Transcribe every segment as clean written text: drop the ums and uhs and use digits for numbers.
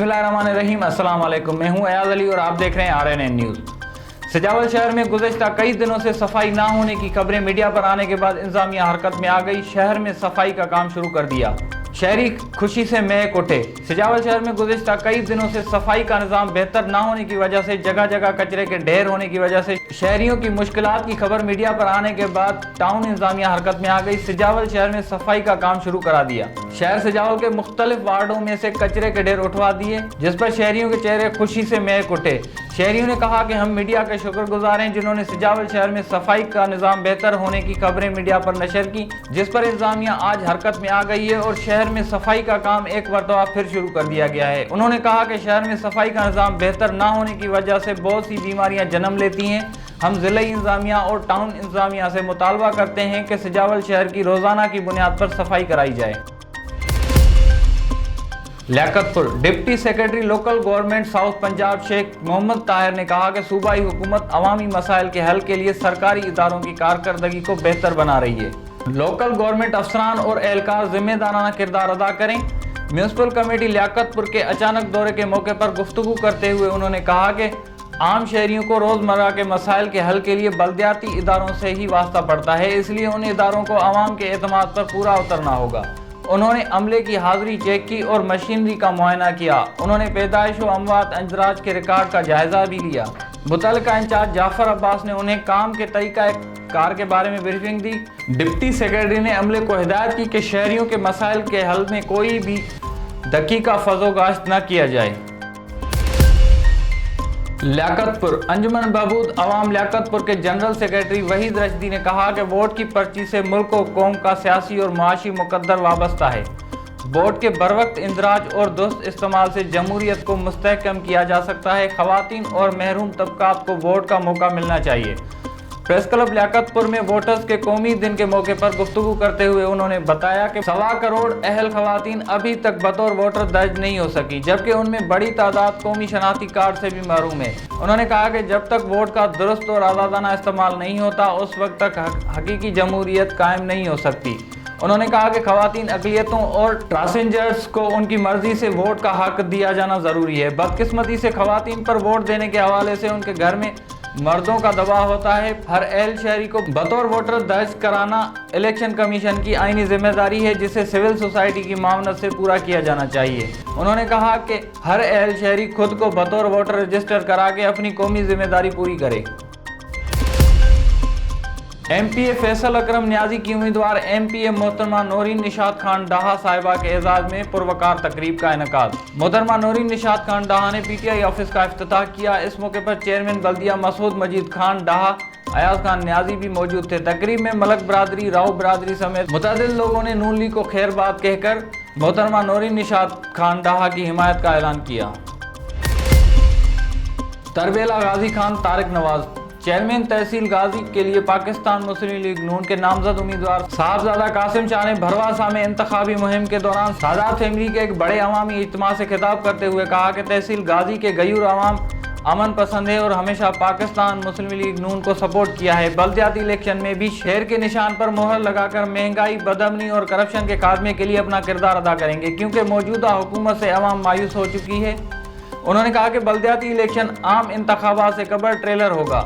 बिस्मिल्लाहिर्रहमानिर्रहीम। अस्सलाम वालेकुम। मैं हूं अयाज अली और आप देख रहे हैं RNN न्यूज़। सजावल शहर में गुज़श्ता कई दिनों से सफाई ना होने की खबरें मीडिया पर आने के बाद इंतजामिया हरकत में आ गई। शहर में सफाई का काम शुरू कर दिया। शहरी खुशी से महक उठे। सजावल शहर में गुज़श्ता कई दिनों से सफाई का निज़ाम बेहतर ना होने की वजह से जगह जगह कचरे के ढेर होने की वजह से शहरियों की मुश्किलात की खबर मीडिया पर आने के बाद टाउन इंतजामिया हरकत में आ गई। सजावल शहर में सफाई का काम शुरू करा दिया। शहर सजावल के मुख्तलिफ वार्डों में से कचरे के ढेर उठवा दिए, जिस पर शहरियों के चेहरे खुशी से महक उठे। शहरियों ने कहा कि हम मीडिया के शुक्रगुजार हैं जिन्होंने सजावल शहर में सफाई का निज़ाम बेहतर होने की खबरें मीडिया पर नशर की, जिस पर इंतजामिया आज हरकत में आ गई है और शहर में सफाई का काम एक मरतबा फिर शुरू कर दिया गया है। उन्होंने कहा कि शहर में सफाई का निज़ाम बेहतर ना होने की वजह से बहुत सी बीमारियां जन्म लेती हैं। हम ज़िला इंतजामिया और टाउन इंतजामिया से मुतालबा करते हैं कि सजावल शहर की रोज़ाना की बुनियाद पर सफाई कराई जाए। Liaquatpur deputy secretary local government south Punjab Sheikh Muhammad Tahir ने कहा कि सूबाई हुकूमत अवामी मसाइल के हल के लिए सरकारी इदारों की कारकर्दगी को बेहतर बना रही है। लोकल गवर्नमेंट अफसरान और एहलकार जिम्मेदाराना किरदार अदा करें। म्यूनसिपल कमेटी लियाकतपुर के अचानक दौरे के मौके पर गुफ्तगू करते हुए उन्होंने कहा कि आम शहरियों को रोज़मर्रा के मसाइल के हल के लिए बल्दियाती इदारों से ही वास्ता पड़ता है, इसलिए उन इदारों को आवाम के एतमाद पर पूरा उतरना होगा। उन्होंने अमले की हाजिरी चेक की और मशीनरी का मुआयना किया। उन्होंने पैदाइश व अमवात अंजराज के रिकॉर्ड का जायजा भी लिया। मुतल्लिका इंचार्ज जाफर अब्बास ने उन्हें काम के तरीका कार के बारे में ब्रीफिंग दी। डिप्टी सेक्रेटरी ने अमले को हिदायत की कि शहरियों के मसाइल के हल में कोई भी दकीका फजोगाश्त न किया जाए। लियाकतपुर अंजुमन बहबूद अवाम लियाकतपुर के जनरल सेक्रेटरी वहीद रशदी ने कहा कि वोट की पर्ची से मुल्क और कौम का सियासी और माशी मुकद्दर वाबस्ता है। वोट के बरवक्त इंदराज और दुरुस्त इस्तेमाल से जमहूरियत को मुस्तहकम किया जा सकता है। खवातीन और महरूम तबकात को वोट का मौका मिलना चाहिए। प्रेस क्लब लियाकतपुर में वोटर्स के कौमी दिन के मौके पर गुफ्तगू करते हुए उन्होंने बताया कि 1.25 करोड़ अहल खवातीन अभी तक बतौर वोटर दर्ज नहीं हो सकी, जबकि उनमें बड़ी तादाद कौमी शनाख्ती कार्ड से भी महरूम है। उन्होंने कहा कि जब तक वोट का दुरुस्त और आज़ादाना इस्तेमाल नहीं होता उस वक्त तक हकीकी जमहूरियत कायम नहीं हो सकती। उन्होंने कहा कि खवातीन अक़लियतों और ट्रांसजेंडर्स को उनकी मर्जी से वोट का हक दिया जाना ज़रूरी है। बदकिस्मती से खवातीन पर वोट देने के हवाले से उनके घर में मर्दों का दबाव होता है। हर अहल शहरी को बतौर वोटर दर्ज कराना इलेक्शन कमीशन की आईनी जिम्मेदारी है, जिसे सिविल सोसाइटी की मामनत से पूरा किया जाना चाहिए। उन्होंने कहा कि हर अहल शहरी खुद को बतौर वोटर रजिस्टर करा के अपनी कौमी जिम्मेदारी पूरी करे। MPA फैसल अकरम न्याजी की उम्मीदवार MPA मोहतरमा नौरीन निशात खान डाहा साहिबा के एजाज में पुरवकार तकरीब का इनेकाद। मोहतरमा नौरीन निशात खान डाहा ने PTI ऑफिस का इफ्तिताह किया। इस मौके पर चेयरमैन बल्दिया मसूद मजीद खान डाहा, अयाज खान न्याजी भी मौजूद थे। तकरीब में मलक बरादरी, राव बरादरी समेत मुतअद्दिद लोगों ने नून लीग को खैरबाद कहकर मोहतरमा नौरीन निशात खान डाहा की हिमायत का ऐलान किया। तरबेला गाजी खान तारिक नवाज चेयरमैन तहसील गाजी के लिए पाकिस्तान मुस्लिम लीग नून के नामजद उम्मीदवार साहबजादा कासिम शाह ने भरवासा में इंतखाबी मुहिम के दौरान सादात फैमिली के एक बड़े अवामी इज्तिमा से खिताब करते हुए कहा कि तहसील गाजी के गयूर अवाम अमन पसंद है और हमेशा पाकिस्तान मुस्लिम लीग नून को सपोर्ट किया है। बल्दियाती इलेक्शन में भी शहर के निशान पर मोहर लगाकर महंगाई, बदअमनी और करप्शन के खात्मे के लिए अपना किरदार अदा करेंगे, क्योंकि मौजूदा हुकूमत से अवाम मायूस हो चुकी है। उन्होंने कहा कि बल्दियाती इलेक्शन आम इंतखाबात से कबल ट्रेलर होगा।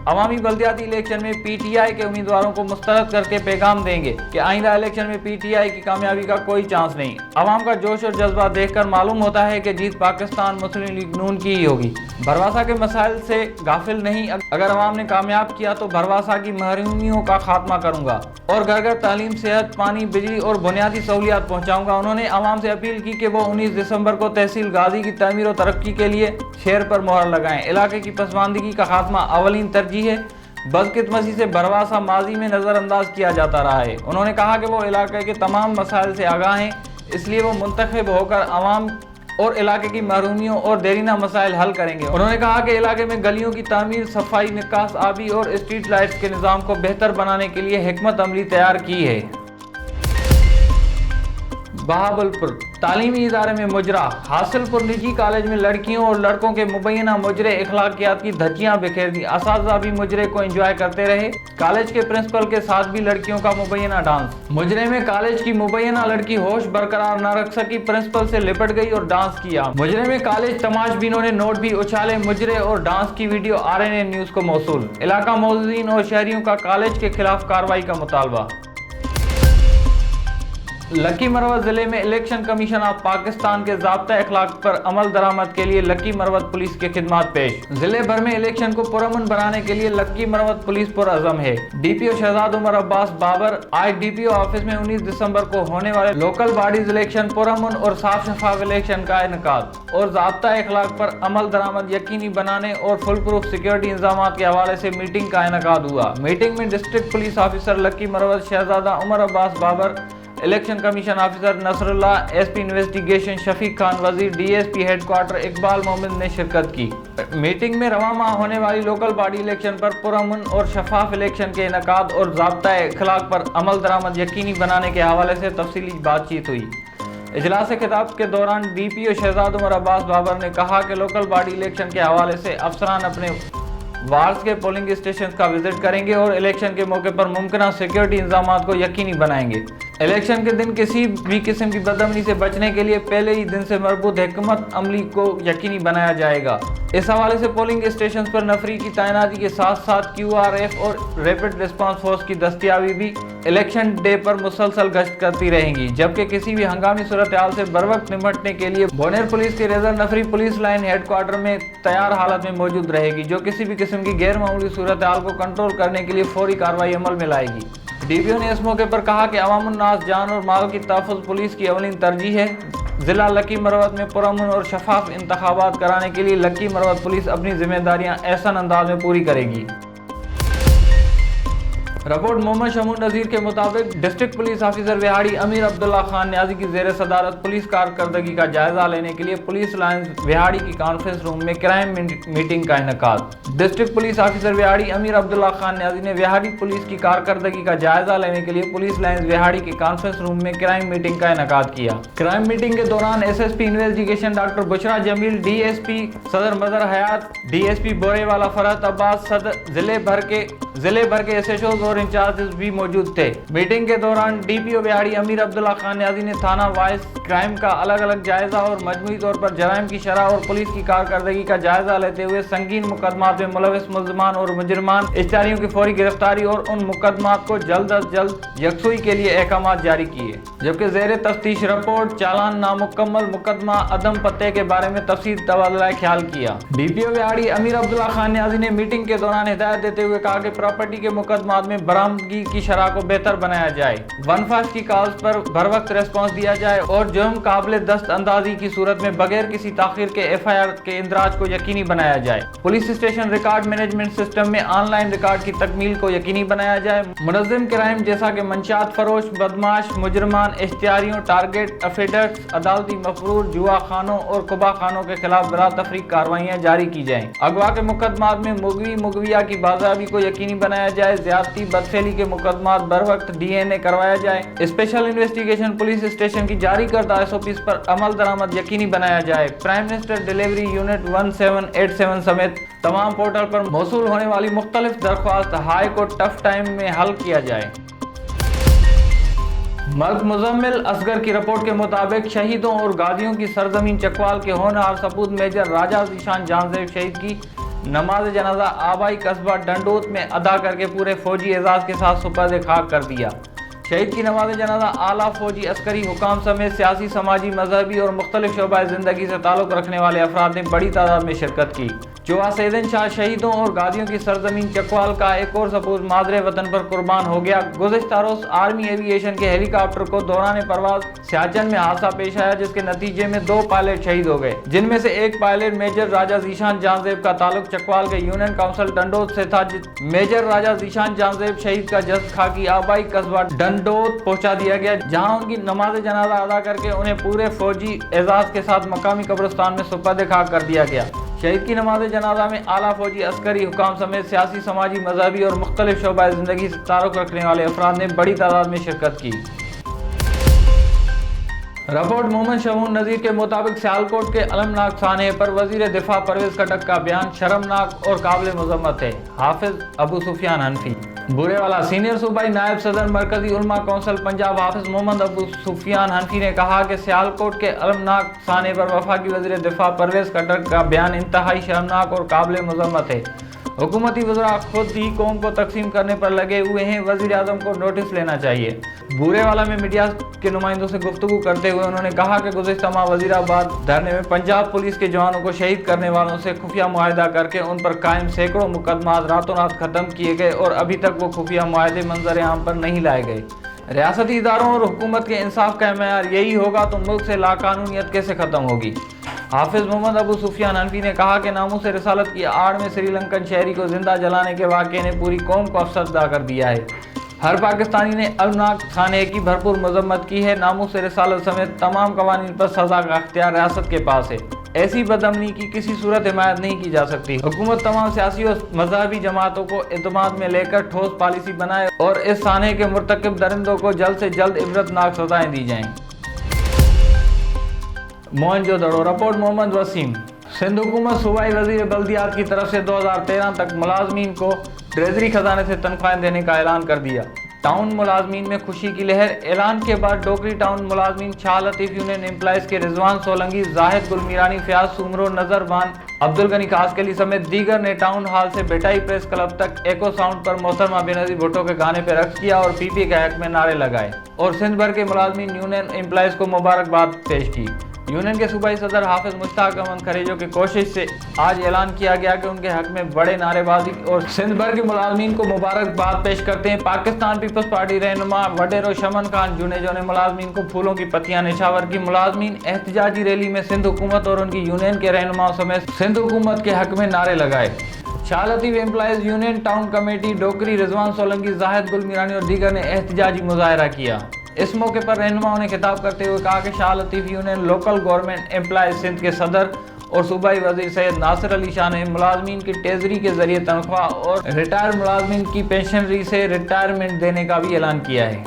अवामी बल्दियाती इलेक्शन में PTI के उम्मीदवारों को मुस्तरद करके पैगाम देंगे कि आइंदा इलेक्शन में PTI की कामयाबी का कोई चांस नहीं। अवाम का जोश और जज्बा देखकर मालूम होता है कि जीत पाकिस्तान मुस्लिम लीग नून की ही होगी। भरवासा के मसाइल से गाफिल नहीं। अगर अवाम ने कामयाब किया तो भरवासा की महरूमियों का खात्मा करूंगा और घर घर तालीम, सेहत, पानी, बिजली और बुनियादी सहूलियात पहुँचाऊँगा। उन्होंने अवाम से अपील की कि वो 19 दिसंबर को तहसील गाजी की तमीर और तरक्की के लिए शहर पर मोहर लगाएं। इलाके की पसमानदगी का खात्मा अवलीन तरजीह है। बदकिस्मती से भरवासा माजी में नज़रअंदाज किया जाता रहा है। उन्होंने कहा कि वो इलाके के तमाम मसाइल से आगाह हैं, इसलिए वो मुंतखब होकर अवाम और इलाके की महरूमियों और देरीना मसाइल हल करेंगे। उन्होंने कहा कि इलाके में गलियों की तामीर, सफाई, निकास आबी और स्ट्रीट लाइट्स के निज़ाम को बेहतर बनाने के लिए हिकमत अमली तैयार की है। बहावलपुर तालीमी इदारे में मुजरा, हासिलपुर निजी कॉलेज में लड़कियों और लड़कों के मुबैना मुजरे इखलाकियात की धज्जियां बिखेर दी, असातिज़ा भी मुजरे को एंजॉय करते रहे। कॉलेज के प्रिंसिपल के साथ भी लड़कियों का मुबैना डांस। मुजरे में कॉलेज की मुबैना लड़की होश बरकरार न रख सकी, प्रिंसिपल से लिपट गई और डांस किया। मुजरे में कॉलेज तमाशबीनों ने नोट भी उछाले, मुजरे और डांस की वीडियो RNA न्यूज को मौसूल। इलाका मौजूदीन और शहरियों का कॉलेज के खिलाफ कार्रवाई का मुतालबा। लकी मरवत जिले में इलेक्शन कमीशन ऑफ पाकिस्तान के ज़ाब्ता अखलाक पर अमल दरामद के लिए लकी मरवत पुलिस की खिदमत पेश। जिले भर में इलेक्शन को पुरअमन बनाने के लिए लकी मरवत पुलिस पुरअज़म है। DPO शहजाद उमर अब्बास बाबर आज DPO ऑफिस में 19 दिसंबर को होने वाले लोकल बॉडीज इलेक्शन पुरअमन और साफ शफाफ इलेक्शन का इनेकाद और ज़ाब्ता अखलाक पर अमल दरामद यकीनी बनाने और फुल प्रूफ सिक्योरिटी इंतजाम के हवाले से मीटिंग का इनेकाद हुआ। मीटिंग में district police officer Lakki Marwat Shahzada Umar Abbas Babar, election commission officer Nasrullah, SP investigation Shafiq Khan Wazir, DSP headquarter Iqbal Mohammad ने शिरकत की। मीटिंग में रवा माह होने वाली लोकल बॉडी इलेक्शन पर पुरअमन और शफाफ इलेक्शन के इनेकाद और ज़ाब्ता अखलाक पर अमल दरामद यकीनी बनाने के हवाले से तफसीली बातचीत हुई। इजलास खिताब के दौरान DPO शहजाद उमर अब्बास बाबर ने कहा कि लोकल बॉडी इलेक्शन के हवाले से अफसरान अपने वार्ड्स के पोलिंग स्टेशन का विजिट करेंगे और इलेक्शन के मौके पर मुमकिन सिक्योरिटी इंतजाम को यकीनी बनाएंगे। इलेक्शन के दिन किसी भी किस्म की बदअमनी से बचने के लिए पहले ही दिन से मरबूत हिकमत अमली को यकीनी बनाया जाएगा। इस हवाले से पोलिंग स्टेशन पर नफरी की तैनाती के साथ साथ QRF और रैपिड रिस्पांस फोर्स की दस्तियाबी भी इलेक्शन डे पर मुसलसल गश्त करती रहेंगी, जबकि किसी भी हंगामी सूरत हाल से बरवक्त निपटने के लिए बोनेर पुलिस की रिजर्व नफरी पुलिस लाइन हेडक्वार्टर में तैयार हालत में मौजूद रहेगी, जो किसी भी किस्म की गैर मामूली सूरत हाल को कंट्रोल करने के लिए फौरी कार्रवाई अमल में लाएगी। DPO ने इस मौके पर कहा कि अवामुन्नास जान और माल की तहफ़्फ़ुज़ पुलिस की अवलीन तरजीह है। ज़िला लकी मरवत में पुरअमन और शफाफ इंतखाबात कराने के लिए लकी मरवत पुलिस अपनी जिम्मेदारियां एहसन अंदाज में पूरी करेगी। रिपोर्ट मोहम्मद शमून नज़ीर के मुताबिक डिस्ट्रिक्ट पुलिस ऑफिसर विहाड़ी अमीर अब्दुल्ला खान न्याजी की ज़ेर सदारत पुलिस कारकर्दगी का जायजा लेने के लिए पुलिस लाइन्स विहाड़ी की कॉन्फ्रेंस रूम में क्राइम मीटिंग का इनेकाद। डिस्ट्रिक्ट पुलिस ऑफिसर विहाड़ी अमीर अब्दुल्ला खान न्याजी ने विहाड़ी पुलिस की कारकर्दगी का जायजा लेने के लिए पुलिस लाइन्स विहाड़ी की कॉन्फ्रेंस रूम में क्राइम मीटिंग का इनेकाद किया। क्राइम मीटिंग के दौरान SSP investigation doctor Bushra Jamil, DSP Sadar मदर हयात, DSP बोरेवाला फरहत अब्बास, जिले भर के SHOs और इंचार्जेस भी मौजूद थे। मीटिंग के दौरान DPO विहाड़ी अमीर अब्दुल्ला खान न्याजी ने थाना वाइज क्राइम का अलग अलग जायजा और मजमूई तौर पर जराइम की शरह और पुलिस की कारकर्दगी का जायजा लेते हुए संगीन मुकदमात में मुलविस मुल्ज़िमान और मुजरिमान इश्तिहारियों की फौरी गिरफ्तारी और उन मुकदमात को जल्द अज जल्द यकसुई के लिए अहकाम जारी किए, जबकि ज़ेर तफ्तीश रिपोर्ट, चालान, नामुकम्मल मुकदमा, अदम पत्ते के बारे में तफसील तबादला ख्याल किया। DPO विहाड़ी अमीर अब्दुल्ला खान न्याजी ने मीटिंग के दौरान हिदायत देते हुए कहा कि प्रॉपर्टी के मुकदमात में बरामदगी की शरह को बेहतर बनाया जाए, वनफाश की कॉल्स पर बर वक्त रेस्पॉन्स दिया जाए और जुर्म काबिल दस्त अंदाजी की सूरत में बगैर किसी ताखीर के FIR के इंदराज को यकीनी बनाया जाए। Police station record management system में ऑनलाइन रिकॉर्ड की तकमील को यकीनी बनाया जाए। मुनज़्ज़म क्राइम जैसा कि मंशात फरोश, बदमाश, मुजरमान, इश्तिहारियों, टारगेट अफेडर्स, अदालती मफरूर, जुआ खानों और कुबा खानों के खिलाफ बिला तफरीक कार्रवाइयाँ जारी की जाएँ। अगवा के मुकदमात में मुगविया की बाज़ाबी को यकीनी बनाया जाए। ज्यादती बदफेली के मुकदमात बर वक्त DNA करवाया जाए। स्पेशल इन्वेस्टिगेशन पुलिस स्टेशन की जारी करदा SOPs पर अमल दरामद यकीनी बनाया जाए। प्राइम मिनिस्टर डिलीवरी यूनिट 1787 समेत तमाम पोर्टल पर मौसूल होने वाली मुख्तलिफ दरख्वास्त हाई को टफ टाइम में हल किया जाए। मल्क मुजम्मिल असगर की रिपोर्ट के मुताबिक शहीदों और गाजियों की सरजमीन चकवाल के होनहार सपूत मेजर राजा ज़ीशान जानज़ेब शहीद की नमाज जनाजा आबाई कस्बा डंडोत में अदा करके पूरे फौजी एजाज के साथ सुपर्द खाक कर दिया। शहीद की नमाज जनाजा आला फौजी अस्करी हुकाम समेत सियासी, समाजी, मजहबी और मुख्तलिफ शोबाए ज़िंदगी से ताल्लुक़ रखने वाले अफराद ने बड़ी तादाद में शिरकत की। चौआसेदन शाह शहीदों और गाजियों की सरजमीन चकवाल का एक और सपूत मादरे वतन पर कुर्बान हो गया। गुज़िश्ता रोज़ आर्मी एविएशन के हेलीकॉप्टर को दौरान परवाज सियाचन में हादसा पेश आया, जिसके नतीजे में 2 पायलट शहीद हो गए, जिनमें से एक पायलट मेजर राजा ज़ीशान जानज़ेब का ताल्लुक चकवाल के यूनियन काउंसिल डंडोत से था। मेजर राजा ज़ीशान जानज़ेब शहीद का जस्द खाकी आबाई कस्बा डंडोत पहुंचा दिया गया, जहां उनकी नमाज जनाजा अदा करके उन्हें पूरे फौजी एजाज के साथ मकामी कब्रिस्तान में सुपर्द खाक कर दिया गया। शहीद की नमाज जनाजा में आला फौजी, अस्करी, हुकाम समेत सियासी, समाजी, मजहबी और मुख्तलिफ शोबाए ज़िंदगी से ताल्लुक़ रखने वाले अफराद ने बड़ी तादाद में शिरकत की। رپورٹ محمد شمون نذیر کے مطابق سیالکوٹ کے المناک سانحے پر وزیر دفاع پرویز خٹک کا بیان شرمناک اور قابل مذمت ہے۔ حافظ ابو سفیان حنفی۔ بورے والا سینئر صوبائی نائب صدر مرکزی علماء کونسل پنجاب حافظ محمد ابو سفیان حنفی نے کہا کہ سیالکوٹ کے المناک سانحے پر وفاقی وزیر دفاع پرویز خٹک کا بیان انتہائی شرمناک اور قابل مذمت ہے۔ حکومتی وزراء خود ہی قوم کو تقسیم کرنے پر لگے ہوئے ہیں، وزیر اعظم کو نوٹس لینا چاہیے۔ بورے والا میں میڈیا کے نمائندوں سے گفتگو کرتے ہوئے انہوں نے کہا کہ گزشتہ ماہ وزیر آباد دھرنے میں پنجاب پولیس کے جوانوں کو شہید کرنے والوں سے خفیہ معاہدہ کر کے ان پر قائم سینکڑوں مقدمات راتوں رات ختم کیے گئے اور ابھی تک وہ خفیہ معاہدے منظر عام پر نہیں لائے گئے۔ ریاستی اداروں اور حکومت کے انصاف کا معیار یہی ہوگا تو ملک سے لاقانونیت کیسے ختم ہوگی؟ حافظ محمد ابو سفیان حنفی نے کہا کہ ناموس رسالت کی آڑ میں سری لنکن شہری کو زندہ جلانے کے واقعے نے پوری قوم کو افسردہ کر دیا ہے۔ ہر پاکستانی نے المناک سانحے کی بھرپور مذمت کی ہے۔ ناموس رسالت سمیت تمام قوانین پر سزا کا اختیار ریاست کے پاس ہے۔ ایسی بدامنی کی کسی صورت حمایت نہیں کی جا سکتی۔ حکومت تمام سیاسی اور مذہبی جماعتوں کو اعتماد میں لے کر ٹھوس پالیسی بنائے اور اس سانحے کے مرتکب درندوں کو جلد سے جلد عبرتناک سزائیں دی جائیں۔ موہنجو دڑو۔ رپورٹ محمد وسیم۔ سندھ حکومت صوبائی وزیر بلدیات کی طرف سے 2013 تک ملازمین کو ٹریجری خزانے سے تنخواہیں دینے کا اعلان کر دیا۔ ٹاؤن ملازمین میں خوشی کی لہر۔ اعلان کے بعد ڈوکری ٹاؤن ملازمین شاہ لطیف یونین امپلائیز کے رضوان سولنگی، زاہد گل میرانی، فیاض سومرو، نظر بان، عبدالغنی کاسکلی سمیت دیگر نے ٹاؤن ہال سے بیٹائی پریس کلب تک ایکو ساؤنڈ پر محترمہ بینظیر بھٹو کے گانے پہ رقص کیا اور پی پی کے حق میں نعرے لگائے اور سندھ بھر کے ملازمین یونین امپلائیز کو مبارکباد پیش کی۔ یونین کے صوبائی صدر حافظ مشتاق احمد کھریجو کی کوشش سے آج اعلان کیا گیا کہ ان کے حق میں بڑے نعرے بازی اور سندھ بھر کے ملازمین کو مبارکباد پیش کرتے ہیں۔ پاکستان پیپلز پارٹی رہنما وڈیرو شمن خان جونیجو نے ملازمین کو پھولوں کی پتیاں نچھاور کی۔ ملازمین احتجاجی ریلی میں سندھ حکومت اور ان کی یونین کے رہنماؤں سمیت سندھ حکومت کے حق میں نعرے لگائے۔ Shah Latif employees union town committee Dokri, Rizwan Solangi, Zahid Gul Mirani اور دیگر نے احتجاجی مظاہرہ کیا۔ اس موقع پر رہنماؤں نے خطاب کرتے ہوئے کہا کہ Shah Latif union local government employees Sindh کے صدر اور صوبائی وزیر سید ناصر علی شاہ نے ملازمین کی ٹریجری کے ذریعے تنخواہ اور ریٹائر ملازمین کی پینشنری سے ریٹائرمنٹ دینے کا بھی اعلان کیا ہے۔